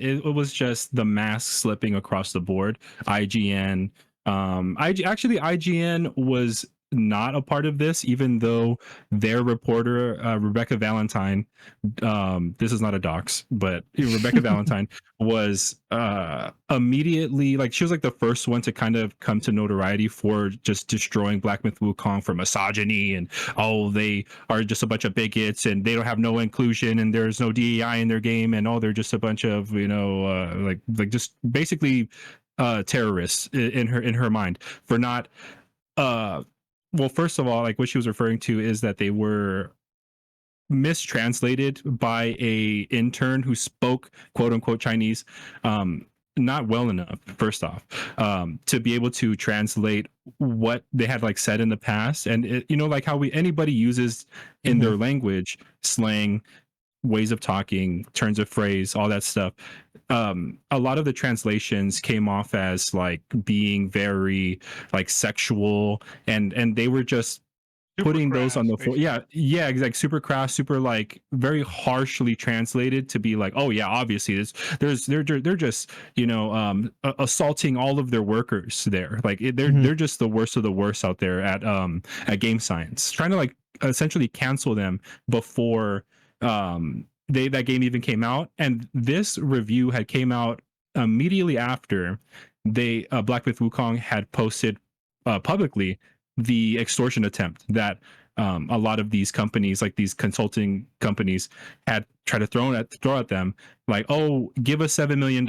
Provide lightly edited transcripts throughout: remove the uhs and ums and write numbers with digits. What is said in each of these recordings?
it was just the mask slipping across the board. IGN, actually IGN was not a part of this, even though their reporter Rebecca Valentine, this is not a dox, but Rebecca Valentine was immediately, like, she was like the first one to kind of come to notoriety for just destroying Black Myth Wukong for misogyny, and oh, they are just a bunch of bigots and they don't have no inclusion and there's no DEI in their game, and oh, they're just a bunch of, you know, like just basically terrorists in her mind for not well, first of all, like, what she was referring to is that they were mistranslated by a intern who spoke quote unquote Chinese, not well enough, first off, to be able to translate what they had like said in the past. And it, you know, like how anybody uses in their language slang, ways of talking, turns of phrase, all that stuff. A lot of the translations came off as like being very like sexual, and they were just Super putting crass, those on the floor. basically. Yeah, like super crass, super like very harshly translated to be like, oh yeah, obviously they're just, you know, assaulting all of their workers there. Like they're just the worst of the worst out there at Game Science, trying to like essentially cancel them before that game even came out. And this review had came out immediately after they Black Myth Wukong had posted publicly the extortion attempt that a lot of these companies, like these consulting companies, had tried to throw at them, like, oh, give us $7 million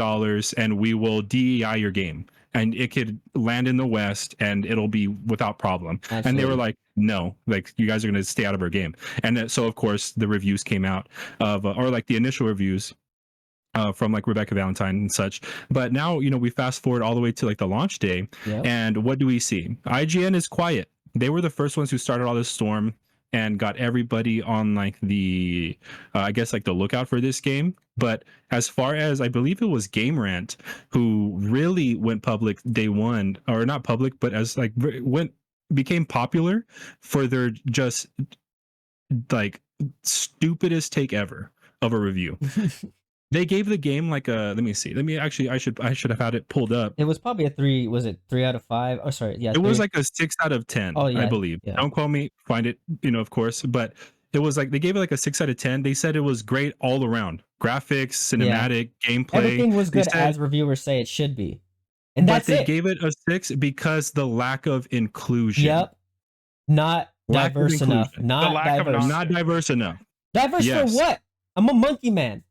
and we will DEI your game, and it could land in the West and it'll be without problem. Absolutely. And they were like, no, like, you guys are going to stay out of our game. And so of course the reviews came out of or like the initial reviews from like Rebecca Valentine and such. But now, you know, we fast forward all the way to like the launch day. Yep. And what do we see? IGN is quiet. They were the first ones who started all this storm and got everybody on like the I guess like the lookout for this game. But as far as, I believe it was Game Rant who really went public day one, or not public, but as like became popular for their just like stupidest take ever of a review. They gave the game like a, let me see. I should have had it pulled up. It was probably a 3, was it 3 out of 5? Oh, sorry. Yeah. It was like a 6 out of 10, oh, yeah, I believe. Yeah. Don't quote me, find it, you know, of course, but it was like they gave it like a 6 out of 10. They said it was great all around. Graphics, cinematic, gameplay. Everything was good, as reviewers say it should be. And that's they gave it a 6 because the lack of inclusion. Yep. Not diverse enough. Not diverse. Not diverse enough. Diverse for what? I'm a monkey man.